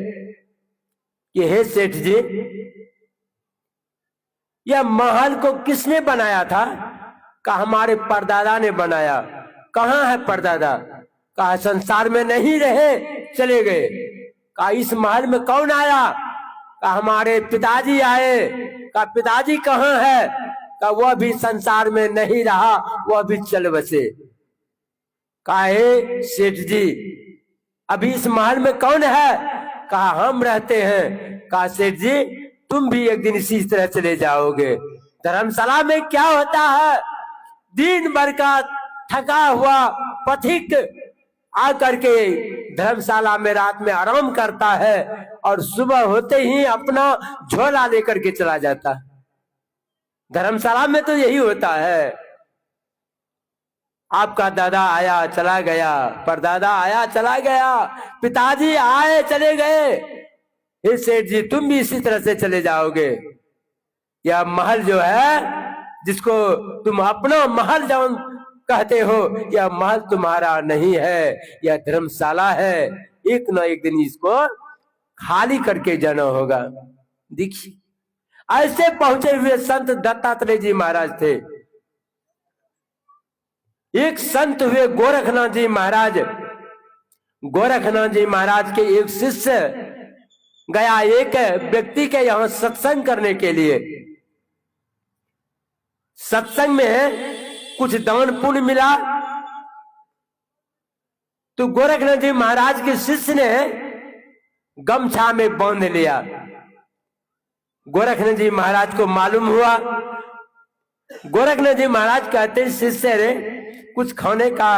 कि हे सेठ जी, यह महल को किसने बनाया था? कहा हमारे परदादा ने बनाया। कहाँ है परदादा? कहा संसार में नहीं रहे, चले गए। कहा इस महल में कौन आया? कहा हमारे पिताजी आए। कहा पिताजी कहाँ है? कहा वह भी संसार में नहीं रहा, वह भी चल बसे। कहा हे सेठ जी, अभी इस महल में कौन है? कहा हम रहते हैं। कहा सेठ जी, तुम भी एक दिन इसी तरह चले जाओगे। धर्मशाला में क्या होता है, दिन भर का थका हुआ पथिक आकर के धर्मशाला में रात में आराम करता है और सुबह होते ही अपना झोला लेकर के चला जाता है। धर्मशाला में तो यही होता है। आपका दादा आया चला गया, परदादा आया चला गया, पिताजी आए चले गए। हे सेठ जी, तुम भी इसी तरह से चले जाओगे। यह महल जो है, जिसको तुम अपना महल जान कहते हो, यह महल तुम्हारा नहीं है, यह धर्मशाला है। एक न एक दिन इसको खाली करके जाना होगा। देखिए, ऐसे पहुंचे हुए संत दत्तात्रेय जी महाराज थे। एक संत हुए गोरखनाथ जी महाराज। गोरखनाथ जी महाराज के एक शिष्य गया एक व्यक्ति के यहां सत्संग करने के लिए। सत्संग में कुछ दान पुण्य मिला, तो गोरखनाथ जी महाराज के शिष्य ने गमछा में बांध लिया। गोरखनाथ जी महाराज को मालूम हुआ। गोरखनाथ जी महाराज कहते शिष्य रे, कुछ खाने का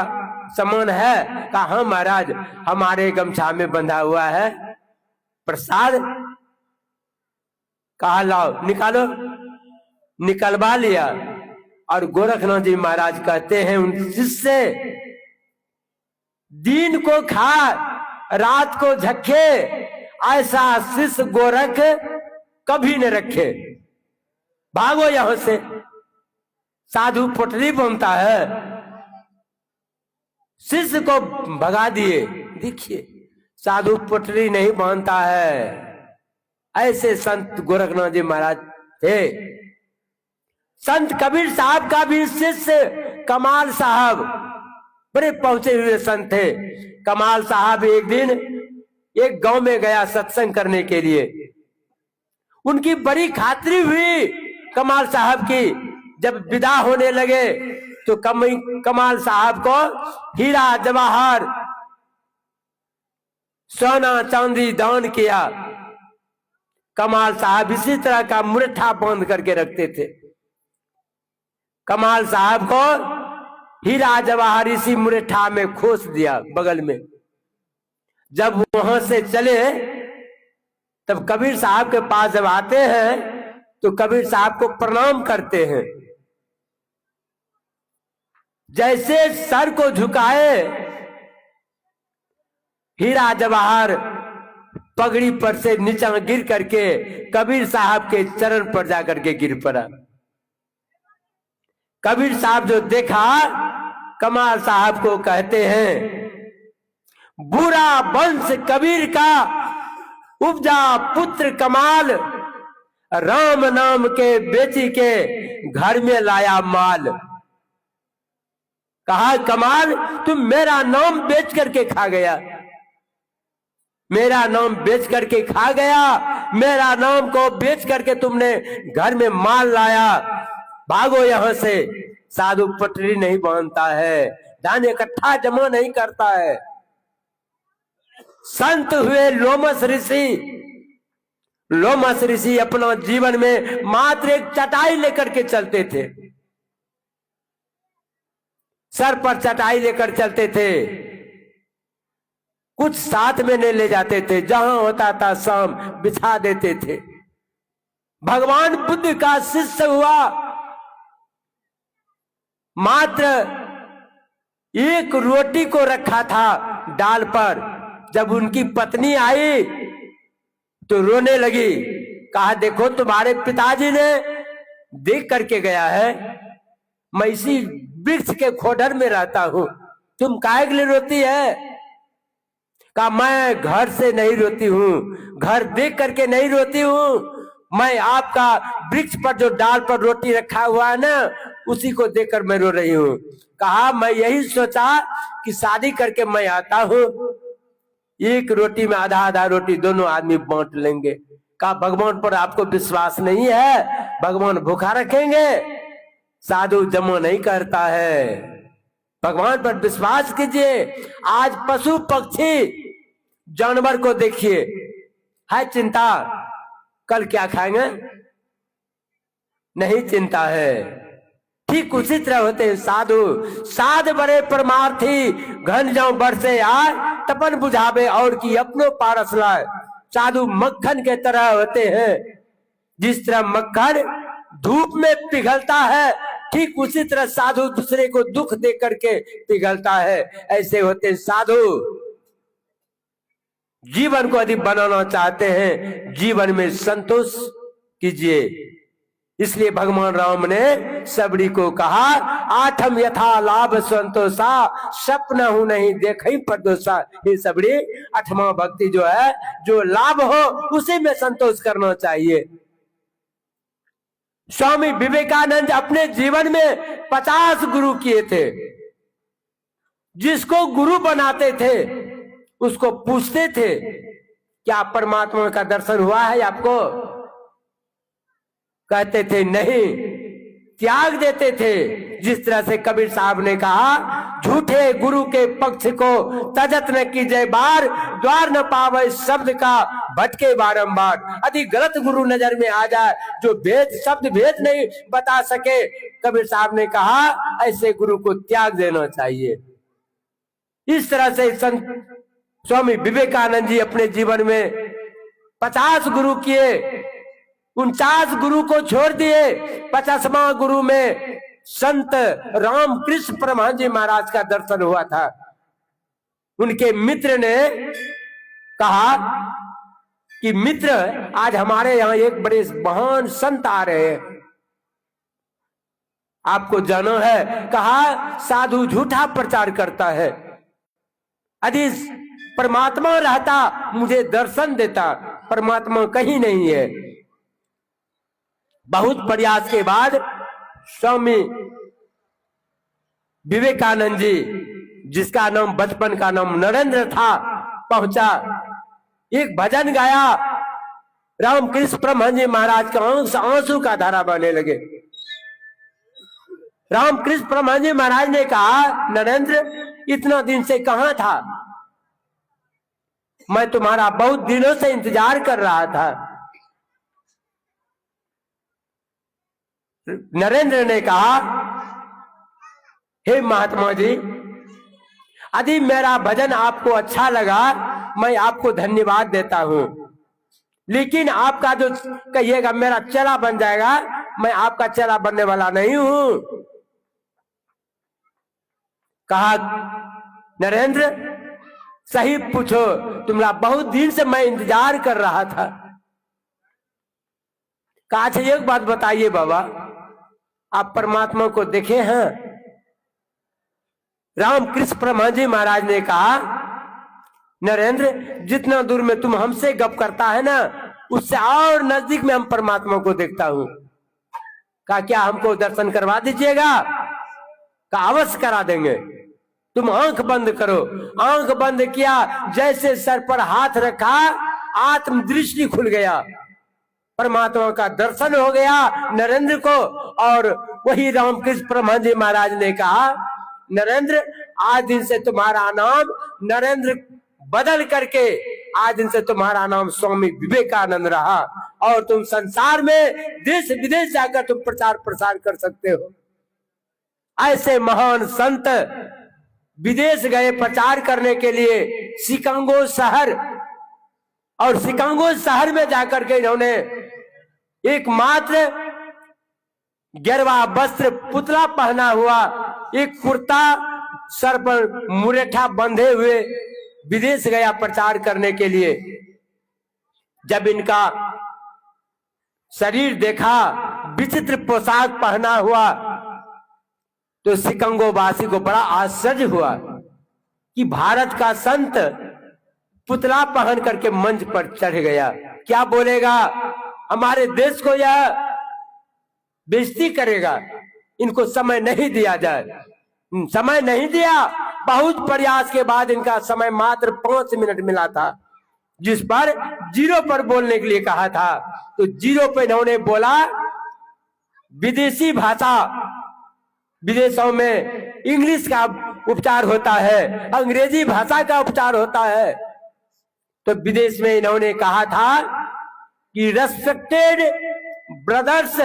सामान है? कहा हाँ महाराज, हमारे गमछा में बंधा हुआ है प्रसाद। कहा लाओ, निकालो। निकलवा लिया। और गोरखनाथ जी महाराज कहते हैं उन शिष्य, दिन को खा रात को झक्के, ऐसा शिष्य गोरख कभी न रखे। भागो यहां से। साधु पोटली बनता है, शिष्य को भगा दिए। देखिए, साधु पोटली नहीं बांधता है। ऐसे संत गोरखनाथ जी महाराज थे। संत कबीर साहब का भी शिष्य कमाल साहब बड़े पहुंचे हुए संत थे। कमाल साहब एक दिन एक गांव में गया सत्संग करने के लिए। उनकी बड़ी खातिरी हुई कमाल साहब की। जब विदा होने लगे तो कमाल साहब को हीरा जवाहर सोना चांदी दान किया। कमाल साहब इसी तरह का मुरठा बांध करके रखते थे। कमाल साहब को हीरा जवाहर इसी मुरठा में खोस दिया बगल में। जब वहां से चले तब कबीर साहब के पास जब आते हैं तो कबीर साहब को प्रणाम करते हैं। जैसे सर को झुकाए, हीरा जवाहर पगड़ी पर से नीचे गिर करके कबीर साहब के चरण पर जाकर के गिर पड़ा। कबीर साहब जो देखा, कमाल साहब को कहते हैं, बुरा वंश कबीर का उपजा पुत्र कमाल, राम नाम के बेची के घर में लाया माल। कहा कमाल, तुम मेरा नाम बेच करके खा गया। मेरा नाम बेच करके खा गया। मेरा नाम को बेच करके तुमने घर में माल लाया। भागो यहां से। साधु पटरी नहीं बांधता है, धान इकट्ठा जमा नहीं करता है। संत हुए लोमस ऋषि। लोमस ऋषि अपना जीवन में मात्र एक चटाई लेकर के चलते थे। सर पर चटाई लेकर चलते थे। कुछ साथ में नहीं ले जाते थे, जहां होता था शाम बिछा देते थे। भगवान बुद्ध का शिष्य हुआ। मात्र एक रोटी को रखा था डाल पर। जब उनकी पत्नी आई तो रोने लगी। कहा देखो, तुम्हारे पिताजी ने देख करके गया है, मैं इसी वृक्ष के खोडर में रहता हूं, तुम काहे के लिए रोती है? कहा मैं घर से नहीं रोती हूँ, घर देख करके नहीं रोती हूँ, मैं आपका वृक्ष पर जो डाल पर रोटी रखा हुआ है ना, उसी को देखकर मैं रो रही हूँ। कहा मैं यही सोचा कि शादी करके मैं आता हूँ, एक रोटी में आधा आधा रोटी दोनों आदमी बांट लेंगे। कहा भगवान पर आपको विश्वास नहीं है, भगवान भूखा रखेंगे? साधु जमा नहीं करता है, भगवान पर विश्वास कीजिए। आज पशु पक्षी जानवर को देखिए, है चिंता कल क्या खाएंगे, नहीं चिंता है। ठीक उसी तरह होते हैं साधु। साध बड़े परमार्थी, घन जाऊं बरसे आए, तपन बुझावे और की अपनो पारस लाए। साधु मक्खन के तरह होते हैं, जिस तरह मक्खन धूप में पिघलता है, ठीक उसी तरह साधु दूसरे को दुख दे करके पिघलता है। ऐसे होते हैं साधु। जीवन को यदि बनाना चाहते हैं, जीवन में संतोष कीजिए। इसलिए भगवान राम ने सबरी को कहा, आठम यथा लाभ संतोषा, सपना हूं नहीं देखई प्रदोषा। ये सबरी आठवां भक्ति जो है, जो लाभ हो उसी में संतोष करना चाहिए। स्वामी विवेकानंद अपने जीवन में 50 गुरु किए थे। जिसको गुरु बनाते थे उसको पूछते थे, क्या परमात्मा का दर्शन हुआ है आपको? कहते थे नहीं, त्याग देते थे। जिस तरह से कबीर साहब ने कहा, झूठे गुरु के पक्ष को तजत न कीजिए बार, द्वार न पावे शब्द का भटके बारंबार। यदि गलत गुरु नजर में आ जाए, जो भेद शब्द भेद नहीं बता सके, कबीर साहब ने कहा ऐसे गुरु को त्याग देना चाहिए। इस तरह से संत स्वामी विवेकानंद जी अपने जीवन में 50 गुरु किए, 49 गुरु को छोड़ दिए। 50वां गुरु में संत रामकृष्ण परमहंस जी महाराज का दर्शन हुआ था। उनके मित्र ने कहा कि मित्र, आज हमारे यहाँ एक बड़े महान संत आ रहे हैं, आपको जाना है? कहा साधु झूठा प्रचार करता है, यदि परमात्मा रहता मुझे दर्शन देता, परमात्मा कहीं नहीं है। बहुत प्रयास के बाद स्वामी विवेकानंद जी, जिसका नाम बचपन का नाम नरेंद्र था, पहुंचा। एक भजन गाया, रामकृष्ण परमहंस जी महाराज का आंसू का धारा बहने लगे। रामकृष्ण परमहंस जी महाराज ने कहा, नरेंद्र इतना दिन से कहां था? मैं तुम्हारा बहुत दिनों से इंतजार कर रहा था। नरेंद्र ने कहा, हे महात्मा जी, यदि मेरा भजन आपको अच्छा लगा, मैं आपको धन्यवाद देता हूं, लेकिन आपका जो कहिएगा मेरा चेला बन जाएगा, मैं आपका चेला बनने वाला नहीं हूं। कहा, नरेंद्र सही पूछो, तुम्हारा बहुत दिन से मैं इंतजार कर रहा था। कहा, अच्छा एक बात बताइए बाबा, आप परमात्मा को देखे हैं? रामकृष्ण परमहंस जी महाराज ने कहा, नरेंद्र जितना दूर में तुम हमसे गप करता है ना, उससे और नजदीक में हम परमात्मा को देखता हूं। कहा, क्या हमको दर्शन करवा दीजिएगा? कहा, अवश्य करा देंगे, तुम आंख बंद करो। आंख बंद किया, जैसे सर पर हाथ रखा, आत्म दृष्टि खुल गया, परमात्मा का दर्शन हो गया नरेंद्र को। और वही रामकृष्ण परमहंस जी महाराज ने कहा, नरेंद्र आज दिन से तुम्हारा नाम नरेंद्र बदल करके आज दिन से तुम्हारा नाम स्वामी विवेकानंद रहा, और तुम संसार में देश विदेश जाकर तुम प्रचार प्रसार कर सकते हो। ऐसे महान संत विदेश गए प्रचार करने के लिए शिकागो शहर, और शिकागो शहर में जाकर के इन्होंने एकमात्र गेरवा वस्त्र पुतला पहना हुआ, एक कुर्ता सर पर मुरेठा बंधे हुए विदेश गया प्रचार करने के लिए। जब इनका शरीर देखा, विचित्र पोशाक पहना हुआ, तो शिकागो वासी को बड़ा आश्चर्य हुआ कि भारत का संत पुतला पहन करके मंच पर चढ़ गया। क्या बोलेगा? हमारे देश को यह बेइज्जती करेगा। इनको समय नहीं दिया जाए, समय नहीं दिया। बहुत प्रयास के बाद इनका समय मात्र 5 मिनट मिला था, जिस पर 0 पर बोलने के लिए कहा था। तो 0 पे इन्होंने बोला विदेशी भाषा, विदेशों में इंग्लिश का उपचार होता है, अंग्रेजी भाषा का उपचार होता है। तो विदेश में इन्होंने कहा था कि respected brothers,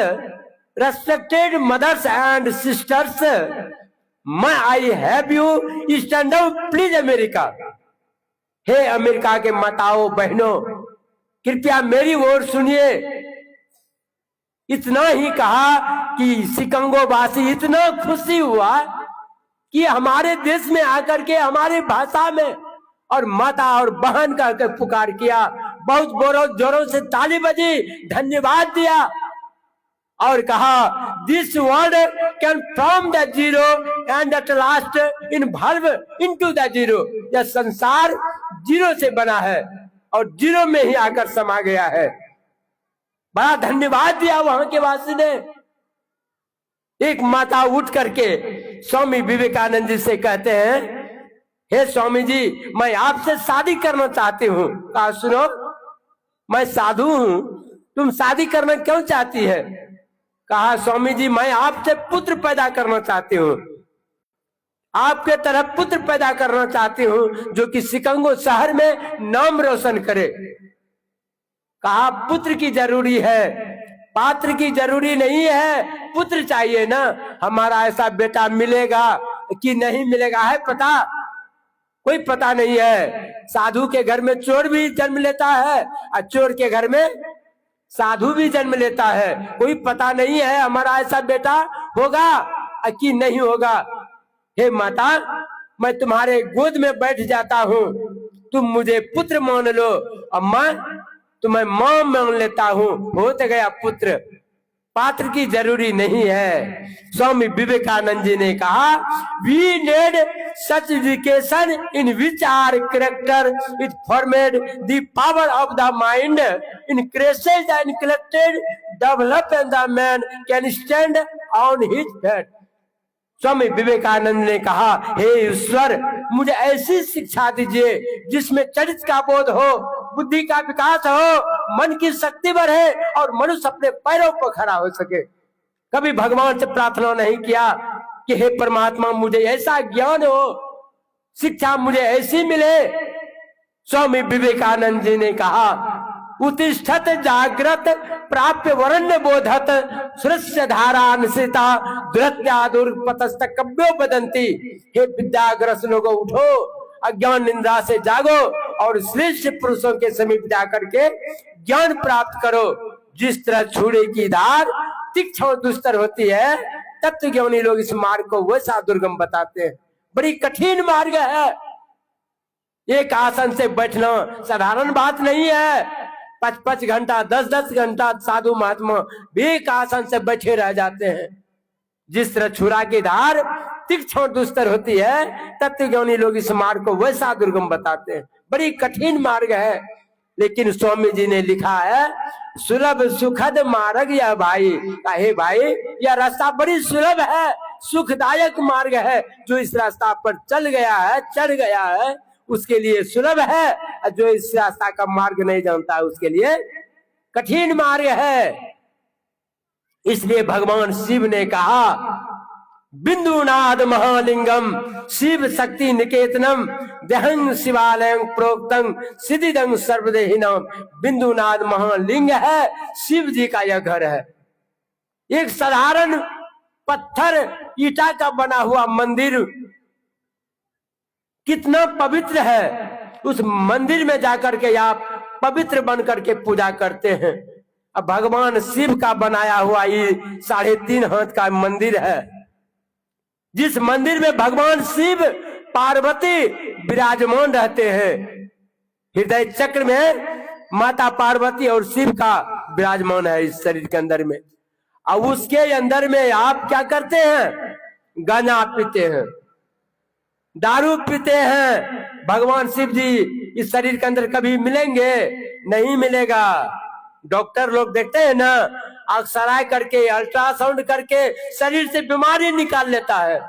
respected mothers and sisters, I have you stand up please America. हे अमेरिका के माताओं बहनों, कृपया मेरी ओर सुनिए। इतना ही कहा कि शिकागो वासी इतना खुशी हुआ कि हमारे देश में आकर के हमारी भाषा में और माता और बहन करके पुकार किया। बहुत जोरों से ताली बजी, धन्यवाद दिया और कहा this world can from the zero and at last involve into the zero. यह संसार 0 से बना है और 0 में ही आकर समा गया है। बड़ा धन्यवाद दिया वहां के वासी ने। एक माता उठ करके स्वामी विवेकानंद जी से कहते हैं, हे स्वामी जी, मैं आपसे शादी करना चाहती हूँ। कहा सुनो, मैं साधु हूँ, तुम शादी करना क्यों चाहती है? कहा स्वामी जी, मैं आपसे पुत्र पैदा करना चाहती हूँ, आपके तरफ पुत्र पैदा करना चाहती हूँ जो कि शिकागो शहर में नाम रोशन करे। कहा पुत्र की जरूरी है, पात्र की जरूरी नहीं है, पुत्र चाहिए ना। हमारा ऐसा बेटा मिलेगा कि नहीं मिलेगा है पता? कोई पता नहीं है। साधु के घर में चोर भी जन्म लेता है और चोर के घर में साधु भी जन्म लेता है। कोई पता नहीं है हमारा ऐसा बेटा होगा कि नहीं होगा। हे माता, मैं तुम्हारे गोद में बैठ जाता हूँ, तुम मुझे पुत्र मान लो और मैं तुम्हें मां मान लेता हूँ। हो तो गया पुत्र, पात्र की जरूरी नहीं है। स्वामी विवेकानंद जी ने कहा we need such education in which are character it formed the power of the mind increases the intellectual develop and the man can stand on his feet। Swami Vivekananda ने कहा, हे ईश्वर, मुझे ऐसी शिक्षा दीजिए जिसमें चरित्र का बोध हो, बुद्धि का विकास हो, मन की शक्ति बढ़े और मनुष्य अपने पैरों पर खड़ा हो सके। कभी भगवान से प्रार्थना नहीं किया कि हे परमात्मा, मुझे ऐसा ज्ञान हो, शिक्षा मुझे ऐसी मिले। स्वामी विवेकानंद जी ने कहा उत्तिष्ठत जागृत प्राप्य वरण्य बोधत सृष्य धारांसिता दुरत्या दुर्पतस्त कव्यो बदंती। हे विद्याग्रस्त लोगों, उठो, अज्ञान निंदा से जागो और श्रेष्ठ पुरुषों के समीप जाकर के ज्ञान प्राप्त करो। जिस तरह छुरे की धार तीक्ष्ण और दुस्तर होती है, तत्व ज्ञानी लोग इस मार्ग को वैसा दुर्गम बताते हैं। बड़ी कठिन मार्ग है। एक आसन से बैठना साधारण बात नहीं है। 5-5 घंटा 10-10 घंटा साधु महात्मा भी एक आसन से बैठे रह जाते हैं। जिस तरह छुरा की धार तीक्ष्ण और दुस्तर होती है, तत्व ज्ञानी लोग इस मार्ग को वैसा दुर्गम बताते हैं। बड़ी कठिन मार्ग है, लेकिन स्वामी जी ने लिखा है सुलभ सुखद मार्ग यह भाई। कहे भाई, यह रास्ता बड़ी सुलभ है, सुखदायक मार्ग है। जो इस रास्ता पर चल गया है, चढ़ गया है, उसके लिए सुलभ है। जो इस रास्ता का मार्ग नहीं जानता है, उसके लिए कठिन मार्ग है। इसलिए भगवान शिव ने कहा बिंदुनाद महालिंगम शिव शक्ति निकेतनम देहं शिवालयं प्रोक्तं सिद्धिदं सर्वदेहिनाम। बिंदुनाद महालिंग है, शिव जी का यह घर है। एक साधारण पत्थर ईटा का बना हुआ मंदिर कितना पवित्र है। उस मंदिर में जाकर के आप पवित्र बन करके पूजा करते हैं। अब भगवान शिव का बनाया हुआ ये 3.5 हाथ का मंदिर है, जिस मंदिर में भगवान शिव पार्वती विराजमान रहते हैं। हृदय चक्र में माता पार्वती और शिव का विराजमान है इस शरीर के अंदर में। अब उसके अंदर में आप क्या करते हैं? गांजा पीते हैं, दारू पीते हैं। भगवान शिव जी इस शरीर के अंदर कभी मिलेंगे? नहीं मिलेगा। डॉक्टर लोग देखते हैं ना, एक्सरे करके अल्ट्रासाउंड करके शरीर से बीमारी निकाल लेता है,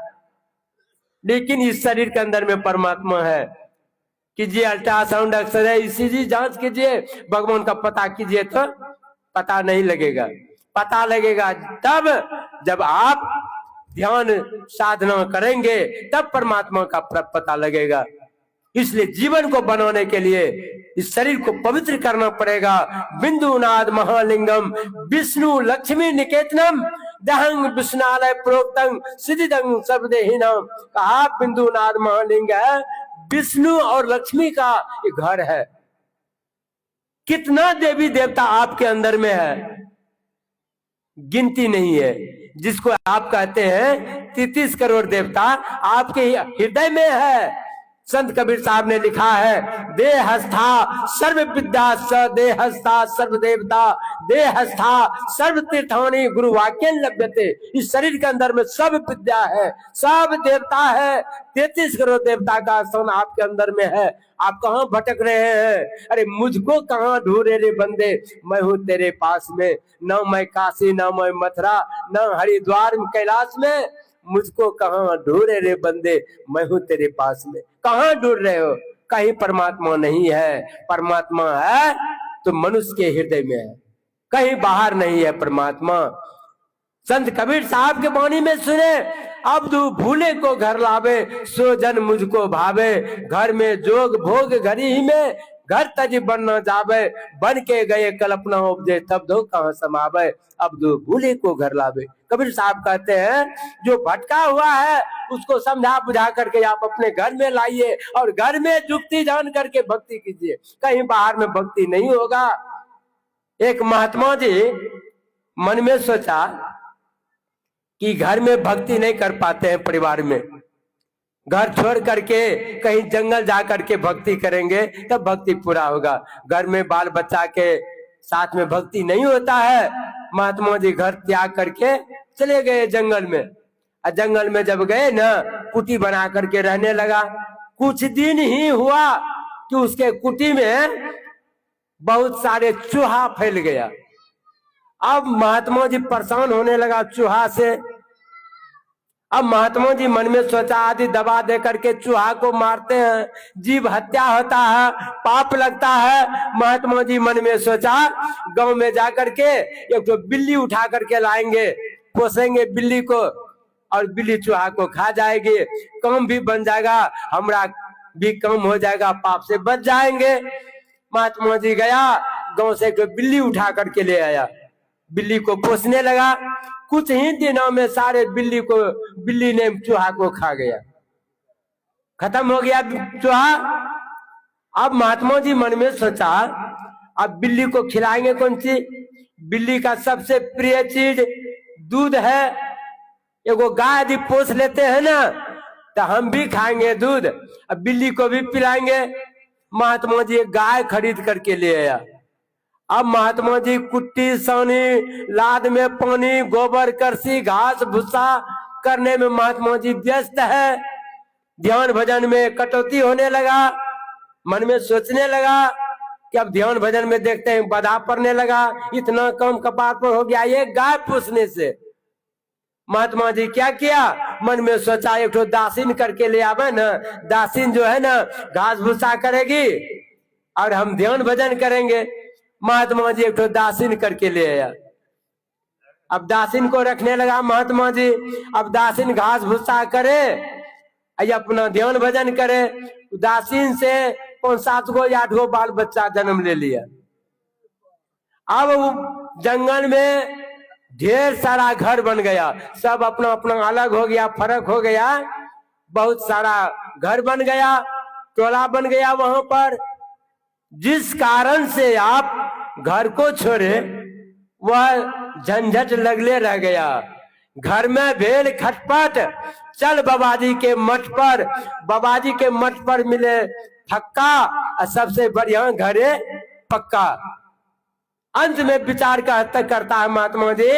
लेकिन इस शरीर के अंदर में परमात्मा है। कीजिए अल्ट्रासाउंड, एक्सरे, ईसीजी जांच कीजिए, भगवान का पता कीजिए तो पता नहीं लगेगा। पता लगेगा तब जब आप ध्यान साधना करेंगे, तब परमात्मा का पता लगेगा। इसलिए जीवन को बनाने के लिए इस शरीर को पवित्र करना पड़ेगा। बिंदुनाद महालिंगम विष्णु लक्ष्मी निकेतनम दहंग विष्णालय प्रोक्तंग सिद्धिदंग सर्वदेहिनम। कहा बिंदुनाद महालिंग है, विष्णु और लक्ष्मी का घर है। कितना देवी देवता आपके अंदर में है, गिनती नहीं है। जिसको आप कहते हैं 33 करोड़ देवता आपके हृदय में है। संत कबीर साहब ने लिखा है, देहस्था सर्व विद्या स देहस्था सर्व देवता देहस्था सर्व तीर्थानी गुरु वाक्य लभ्यते। इस शरीर के अंदर में सब विद्या है, सब देवता है। 33 करोड़ देवता का स्थान आपके अंदर में है। आप कहाँ भटक रहे हैं? अरे मुझको कहाँ ढूंढे रे बंदे, मैं हूँ तेरे पास में। न मैं काशी, न मैं मथुरा, न हरिद्वार कैलाश में, मुझको कहाँ ढूंढे रे बंदे, मैं हूँ तेरे पास में। कहाँ ढूंढ रहे हो? कहीं परमात्मा नहीं है। परमात्मा है तो मनुष्य के हृदय में है, कहीं बाहर नहीं है परमात्मा। संत कबीर साहब के वाणी में सुने, अब तू भूले को घर लावे, सो जन मुझको भावे। घर में जोग भोग घरी ही में, घर तजी बन न जावे। बन के गए कल्पना उपजे, तब दो कहाँ समावे। अब दो भूले को घर लावे। कबीर साहब कहते हैं, जो भटका हुआ है उसको समझा बुझा करके आप अपने घर में लाइए और घर में जुक्ति जान करके भक्ति कीजिए। कहीं बाहर में भक्ति नहीं होगा। एक महात्मा जी मन में सोचा कि घर में भक्ति नहीं कर पाते हैं, परिवार में घर छोड़ करके कहीं जंगल जा करके भक्ति करेंगे तब भक्ति पूरा होगा। घर में बाल बच्चा के साथ में भक्ति नहीं होता है। महात्मा जी घर त्याग करके चले गए जंगल में। और जंगल में जब गए ना, कुटी बना करके रहने लगा। कुछ दिन ही हुआ कि उसके कुटी में बहुत सारे चूहा फैल गया। अब महात्मा जी परेशान होने लगा चूहा से। अब महात्मा जी मन में सोचा, आदि दबा दे करके चूहा को मारते हैं, जीव हत्या होता है, पाप लगता है। महात्मा जी मन में सोचा, गांव में जाकर के एक तो बिल्ली उठा करके लाएंगे, पोसेंगे बिल्ली को और बिल्ली चूहा को खा जाएगी। काम भी बन जाएगा, हमरा भी कम हो जाएगा, पाप से बच जाएंगे। महात्मा जी गया, गांव से एक बिल्ली उठा करके ले आया, बिल्ली को पोसने लगा। कुछ ही दिनों में सारे बिल्ली ने चूहा को खा गया, खत्म हो गया चूहा। अब महात्मा जी मन में सोचा, अब बिल्ली को खिलाएंगे कौन सी? बिल्ली का सबसे प्रिय चीज दूध है। एगो गाय यदि पोस लेते हैं ना तो हम भी खाएंगे दूध, अब बिल्ली को भी पिलाएंगे। महात्मा जी एक गाय खरीद करके ले आया। अब महात्मा जी कुट्टी सानी, लाद में पानी, गोबर करसी, घास भूसा करने में महात्मा जी व्यस्त है। ध्यान भजन में कटौती होने लगा। मन में सोचने लगा कि अब ध्यान भजन में देखते हैं बाधा पड़ने लगा, इतना कम कपार पर हो गया ये गाय पोसने से। महात्मा जी क्या किया, मन में सोचा एक तो दासीन करके ले आवे ना, दासीन जो है ना घास भूसा करेगी और हम ध्यान भजन करेंगे। महात्मा जी एक तो दासीन करके ले आया। अब दासीन को रखने लगा महात्मा जी। अब दासीन घास भूसा करे, अपना ध्यान भजन करे। दासीन से 5-7 गो 8 गो बाल बच्चा जन्म ले लिया। अब जंगल में ढेर सारा घर बन गया, सब अपना अपना अलग हो गया, फर्क हो गया। बहुत सारा घर बन गया, टोला बन गया वहां पर। जिस कारण से आप घर को छोड़े वह झंझट लगले रह गया। घर में भेल खटपट, चल बाबाजी के मठ पर। बाबाजी के मठ पर मिले फक्का, सबसे बढ़िया घरे पक्का। अंत में विचार करता है महात्मा जी,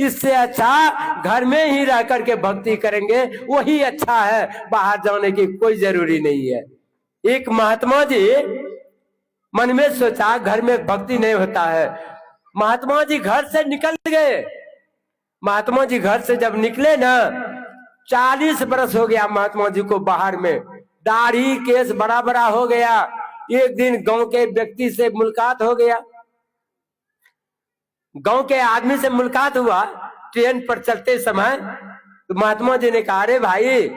इससे अच्छा घर में ही रह करके भक्ति करेंगे, वही अच्छा है, बाहर जाने की कोई जरूरी नहीं है। एक महात्मा जी मन में सोचा घर में भक्ति नहीं होता है। महात्मा जी घर से निकल गए। महात्मा जी घर से जब निकले ना, 40 बरस हो गया महात्मा जी को बाहर में, दाढ़ी केस बड़ा बड़ा हो गया। एक दिन गांव के व्यक्ति से मुलाकात हो गया, गांव के आदमी से मुलाकात हुआ ट्रेन पर चलते समय। तो महात्मा जी ने कहा, अरे भाई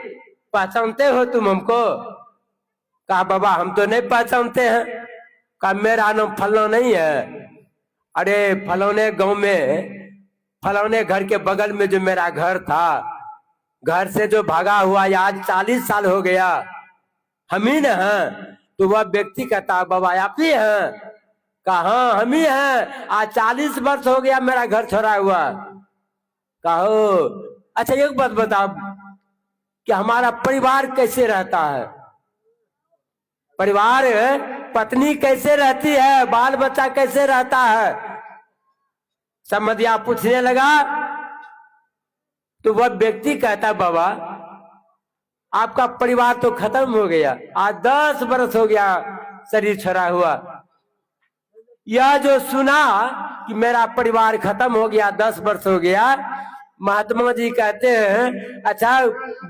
पहचानते हो तुम हमको? कहा, बाबा हम तो नहीं पहचानते हैं। कहा, मेरा नाम फलना नहीं है। अरे फलौने गांव में, फलौने घर के बगल में जो मेरा घर था, घर से जो भागा हुआ आज 40 साल हो गया, हम ही न हैं। तो वह व्यक्ति कहता, बाबा आप ही हैं? कहा, हम ही हैं। आज 40 वर्ष हो गया मेरा घर छोड़ा हुआ। कहो, अच्छा एक बात बताओ कि हमारा परिवार कैसे रहता है? परिवार, पत्नी कैसे रहती है, बाल बच्चा कैसे रहता है? समझिया पूछने लगा। तो वह व्यक्ति कहता, बाबा आपका परिवार तो खत्म हो गया, आज 10 बरस हो गया शरीर छोड़ा हुआ। यह जो सुना कि मेरा परिवार खत्म हो गया, 10 वर्ष हो गया, महात्मा जी कहते हैं, अच्छा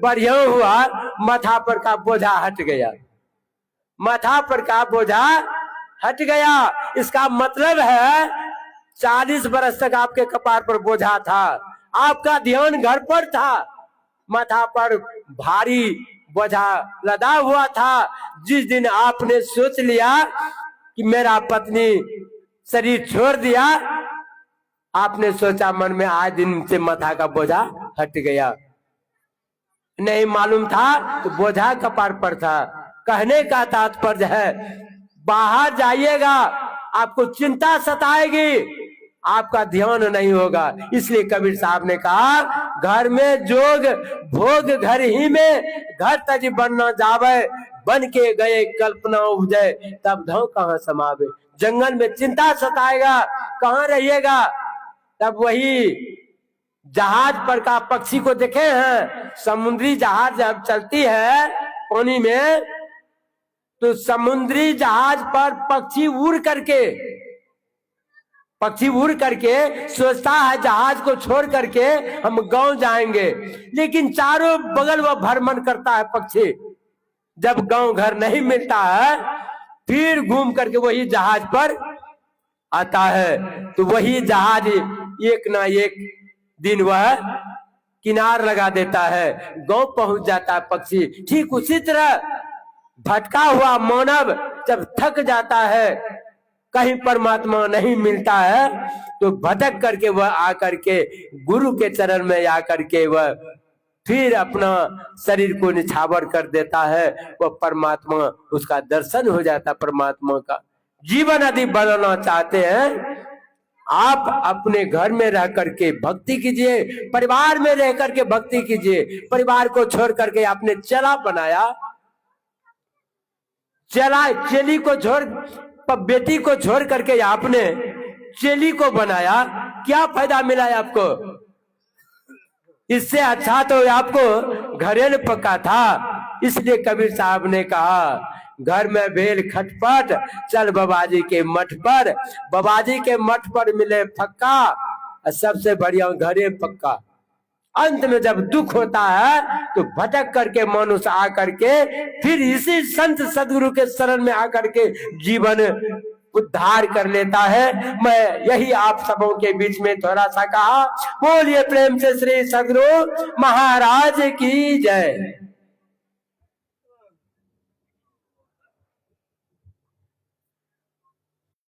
बढ़िया हुआ माथा पर का बोझा हट गया। माथा पर का बोझा हट गया। इसका मतलब है 40 बरस तक आपके कपार पर बोझा था, आपका ध्यान घर पर था, माथा पर भारी बोझा लदा हुआ था। जिस दिन आपने सोच लिया कि मेरा पत्नी शरीर छोड़ दिया, आपने सोचा मन में, आज दिन से माथा का बोझा हट गया। नहीं मालूम था तो बोझा कपार पर था। कहने का तात्पर्य है, बाहर जाइएगा आपको चिंता सताएगी, आपका ध्यान नहीं होगा। इसलिए कबीर साहब ने कहा, घर में जोग भोग घर ही में, घर तज बनना जावे, बन के गए कल्पना उपजे, तब धौ कहाँ समावे। जंगल में चिंता सताएगा, कहाँ रहिएगा? तब वही जहाज पर का पक्षी को देखे हैं, समुद्री जहाज जब चलती है पानी में, तो समुद्री जहाज पर पक्षी उड़ करके सोचता है जहाज को छोड़ करके हम गांव जाएंगे, लेकिन चारों बगल वह भ्रमण करता है पक्षी। जब गांव घर नहीं मिलता है, फिर घूम करके वही जहाज पर आता है। तो वही जहाज एक ना एक दिन वह किनार लगा देता है, गांव पहुंच जाता है पक्षी। ठीक उसी तरह भटका हुआ मानव जब थक जाता है, कहीं परमात्मा नहीं मिलता है, तो भटक करके वह आकर के गुरु के चरण में आकर के वह फिर अपना शरीर को निछावर कर देता है। वह परमात्मा, उसका दर्शन हो जाता परमात्मा का। जीवन यदि बनाना चाहते हैं, आप अपने घर में रह करके भक्ति कीजिए, परिवार में रह करके भक्ति कीजिए। परिवार को छोड़ करके आपने चेला बनाया, चेली को छोड़, बेटी को छोड़ करके आपने चेली को बनाया, क्या फायदा मिला है आपको? इससे अच्छा तो आपको घरेल पका था। इसलिए कबीर साहब ने कहा, घर में भेल खटपट, चल बाबाजी के मठ पर। बाबाजी के मठ पर मिले फक्का, सबसे बढ़िया घरे पक्का। अंत में जब दुख होता है तो भटक करके मनुष्य आकर के फिर इसी संत सदगुरु के शरण में आकर के जीवन उद्धार कर लेता है। मैं यही आप सबों के बीच में थोड़ा सा कहा। बोलिए प्रेम से श्री सदगुरु महाराज की जय।